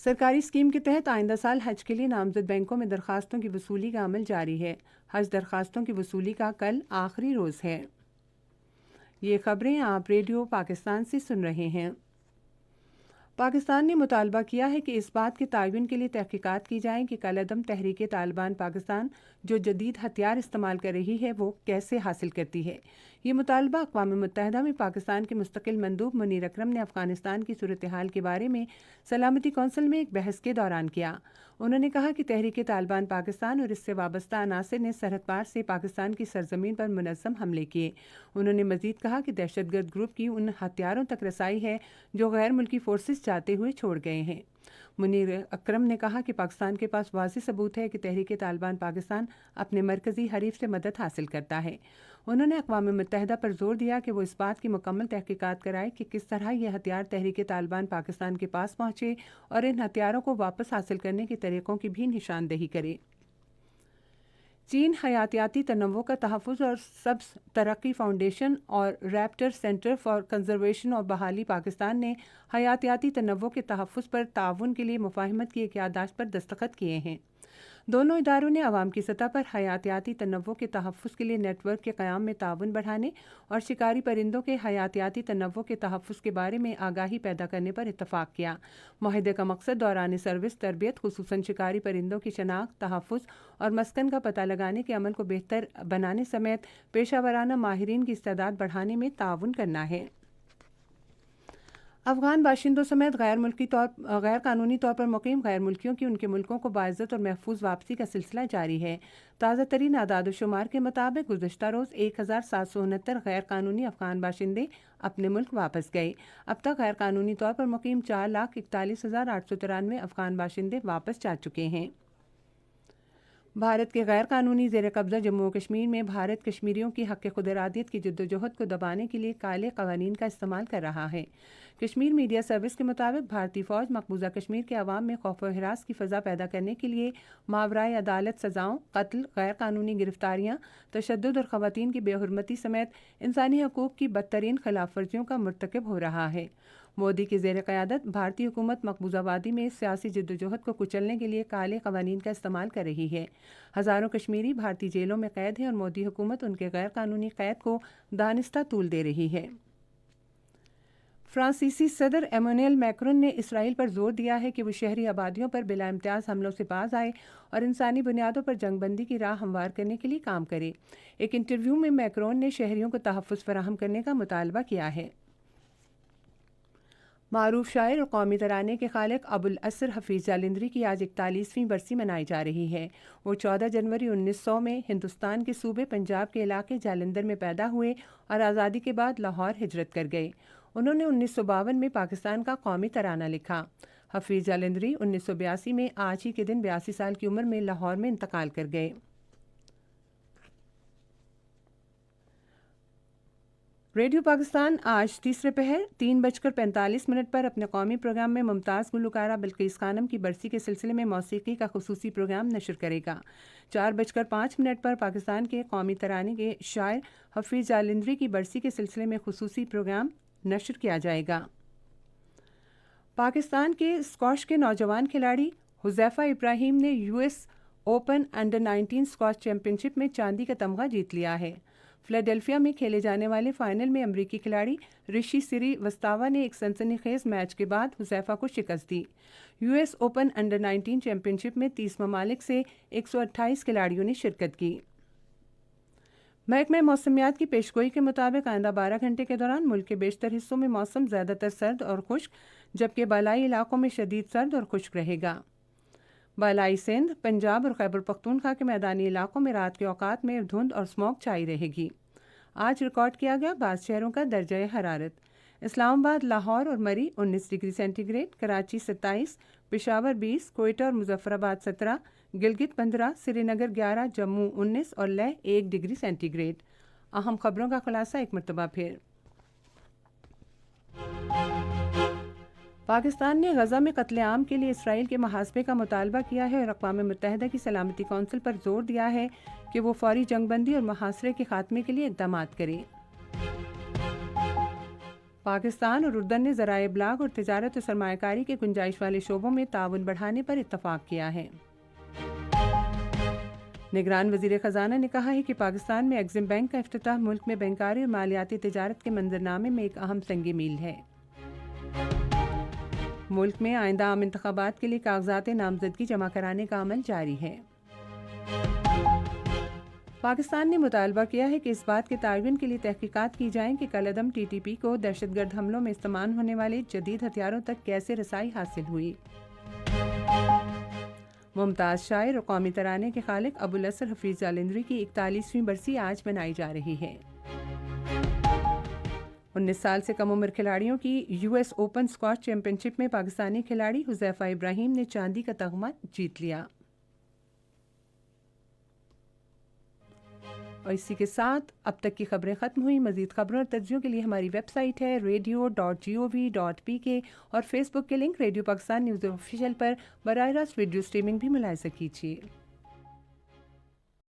سرکاری اسکیم کے تحت آئندہ سال حج کے لیے نامزد بینکوں میں درخواستوں کی وصولی کا عمل جاری ہے۔ حج درخواستوں کی وصولی کا کل آخری روز ہے۔ یہ خبریں آپ ریڈیو پاکستان سے سن رہے ہیں۔ پاکستان نے مطالبہ کیا ہے کہ اس بات کے تعین کے لیے تحقیقات کی جائیں کہ کالعدم تحریک طالبان پاکستان جو جدید ہتھیار استعمال کر رہی ہے وہ کیسے حاصل کرتی ہے۔ یہ مطالبہ اقوام متحدہ میں پاکستان کے مستقل مندوب منیر اکرم نے افغانستان کی صورتحال کے بارے میں سلامتی کونسل میں ایک بحث کے دوران کیا۔ انہوں نے کہا کہ تحریک طالبان پاکستان اور اس سے وابستہ عناصر نے سرحد پار سے پاکستان کی سرزمین پر منظم حملے کیے۔ انہوں نے مزید کہا کہ دہشت گرد گروپ کی ان ہتھیاروں تک رسائی ہے جو غیر ملکی فورسز جاتے ہوئے چھوڑ گئے ہیں۔ منیر اکرم نے کہا کہ پاکستان کے پاس واضح ثبوت ہے کہ تحریک طالبان پاکستان اپنے مرکزی حریف سے مدد حاصل کرتا ہے۔ انہوں نے اقوام متحدہ پر زور دیا کہ وہ اس بات کی مکمل تحقیقات کرائے کہ کس طرح یہ ہتھیار تحریک طالبان پاکستان کے پاس پہنچے اور ان ہتھیاروں کو واپس حاصل کرنے کے طریقوں کی بھی نشاندہی کرے۔ چین حیاتیاتی تنوع کا تحفظ اور سبز ترقی فاؤنڈیشن اور ریپٹر سینٹر فار کنزرویشن اور بحالی پاکستان نے حیاتیاتی تنوع کے تحفظ پر تعاون کے لیے مفاہمت کی ایک یادداشت پر دستخط کیے ہیں۔ دونوں اداروں نے عوام کی سطح پر حیاتیاتی تنوع کے تحفظ کے لیے نیٹ ورک کے قیام میں تعاون بڑھانے اور شکاری پرندوں کے حیاتیاتی تنوع کے تحفظ کے بارے میں آگاہی پیدا کرنے پر اتفاق کیا۔ معاہدے کا مقصد دوران سروس تربیت، خصوصاً شکاری پرندوں کی شناخت، تحفظ اور مسکن کا پتہ لگانے کے عمل کو بہتر بنانے سمیت پیشہ ورانہ ماہرین کی استعداد بڑھانے میں تعاون کرنا ہے۔ افغان باشندوں سمیت غیر قانونی طور پر مقیم غیر ملکیوں کی ان کے ملکوں کو باعزت اور محفوظ واپسی کا سلسلہ جاری ہے۔ تازہ ترین اعداد و شمار کے مطابق گزشتہ روز 1769 غیر قانونی افغان باشندے اپنے ملک واپس گئے۔ اب تک غیر قانونی طور پر مقیم 4,41,893 افغان باشندے واپس جا چکے ہیں۔ بھارت کے غیر قانونی زیر قبضہ جموں و کشمیر میں بھارت کشمیریوں کی حق خود ارادیت کی جدوجہد کو دبانے کے لیے کالے قوانین کا استعمال کر رہا ہے۔ کشمیر میڈیا سروس کے مطابق بھارتی فوج مقبوضہ کشمیر کے عوام میں خوف و ہراس کی فضا پیدا کرنے کے لیے ماورائے عدالت سزاؤں، قتل، غیر قانونی گرفتاریاں، تشدد اور خواتین کی بے حرمتی سمیت انسانی حقوق کی بدترین خلاف ورزیوں کا مرتکب ہو رہا ہے۔ مودی کی زیر قیادت بھارتی حکومت مقبوضہ وادی میں سیاسی جدوجہد کو کچلنے کے لیے کالے قوانین کا استعمال کر رہی ہے۔ ہزاروں کشمیری بھارتی جیلوں میں قید ہیں اور مودی حکومت ان کے غیر قانونی قید کو دانستہ طول دے رہی ہے۔ فرانسیسی صدر ایمانوئل میکرون نے اسرائیل پر زور دیا ہے کہ وہ شہری آبادیوں پر بلا امتیاز حملوں سے باز آئے اور انسانی بنیادوں پر جنگ بندی کی راہ ہموار کرنے کے لیے کام کرے۔ ایک انٹرویو میں میکرون نے شہریوں کو تحفظ فراہم کرنے کا مطالبہ کیا ہے۔ معروف شاعر اور قومی ترانے کے خالق ابوالاسر حفیظ جالندری کی آج 41ویں برسی منائی جا رہی ہے۔ وہ 14 جنوری 1900 میں ہندوستان کے صوبے پنجاب کے علاقے جالندھر میں پیدا ہوئے اور آزادی کے بعد لاہور ہجرت کر گئے۔ انہوں نے 1952 میں پاکستان کا قومی ترانہ لکھا۔ حفیظ جالندھری 1982 میں آج ہی کے دن 82 سال کی عمر میں لاہور میں انتقال کر گئے۔ ریڈیو پاکستان آج تیسرے پہر 3:45 پر اپنے قومی پروگرام میں ممتاز گلوکارہ بلقیس خانم کی برسی کے سلسلے میں موسیقی کا خصوصی پروگرام نشر کرے گا۔ 4:05 پر پاکستان کے قومی ترانے کے شاعر حفیظ جالندھری کی برسی کے سلسلے میں خصوصی پروگرام نشر کیا جائے گا۔ پاکستان کے اسکواش کے نوجوان کھلاڑی حذیفہ ابراہیم نے US open under 19 squash championship میں چاندی کا تمغہ جیت لیا ہے۔ فلیڈیلفیا میں کھیلے جانے والے فائنل میں امریکی کھلاڑی رشی سری وستاوا نے ایک سنسنی خیز میچ کے بعد حذیفہ کو شکست دی۔ US اوپن انڈر 19 چیمپئن شپ میں 30 ممالک سے 128 کھلاڑیوں نے شرکت کی۔ محکمہ موسمیات کی پیشگوئی کے مطابق آئندہ 12 گھنٹے کے دوران ملک کے بیشتر حصوں میں موسم زیادہ تر سرد اور خشک، جبکہ بالائی علاقوں میں شدید سرد اور خشک رہے گا۔ بالائی سندھ، پنجاب اور خیبر پختونخوا کے میدانی علاقوں میں رات کے اوقات میں دھند اور اسموگ چھائی رہے گی۔ آج ریکارڈ کیا گیا بعض شہروں کا درجہ حرارت: اسلام آباد، لاہور اور Murree 19 degree centigrade, Karachi 27، Peshawar 20، Quetta اور مظفر آباد 17، گلگت 15، سری نگر 11، جموں 19 اور لیہ 1 ڈگری سینٹی گریڈ۔ اہم خبروں کا خلاصہ ایک مرتبہ پھر۔ پاکستان نے غزہ میں قتل عام کے لیے اسرائیل کے محاسبے کا مطالبہ کیا ہے اور اقوام متحدہ کی سلامتی کونسل پر زور دیا ہے کہ وہ فوری جنگ بندی اور محاصرے کے خاتمے کے لیے اقدامات کرے۔ پاکستان اور اردن نے ذرائع ابلاغ اور تجارت و سرمایہ کاری کے گنجائش والے شعبوں میں تعاون بڑھانے پر اتفاق کیا ہے۔ نگران وزیر خزانہ نے کہا ہے کہ پاکستان میں ایگزم بینک کا افتتاح ملک میں بینکاری اور مالیاتی تجارت کے منظرنامے میں ایک اہم سنگ میل ہے۔ ملک میں آئندہ عام انتخابات کے لیے کاغذات نامزدگی جمع کرانے کا عمل جاری ہے۔ پاکستان نے مطالبہ کیا ہے کہ اس بات کے تعین کے لیے تحقیقات کی جائیں کہ کالعدم ٹی ٹی پی کو دہشت گرد حملوں میں استعمال ہونے والے جدید ہتھیاروں تک کیسے رسائی حاصل ہوئی۔ ممتاز شاعر اور قومی ترانے کے خالق ابو الاسر حفیظ جالندری کی 41ویں برسی آج منائی جا رہی ہے۔ 19 سال سے کم عمر کھلاڑیوں کی U S open squash championship میں پاکستانی کھلاڑی حذیفہ ابراہیم نے چاندی کا تمغہ جیت لیا۔ اور اسی کے ساتھ اب تک کی خبریں ختم ہوئی۔ مزید خبروں اور تجزیوں کے لیے ہماری ویب سائٹ ہے radio.gov.pk اور فیس بک کے link radio Pakistan news official پر براہ راست ویڈیو سٹریمنگ بھی ملاحظہ کیجیے۔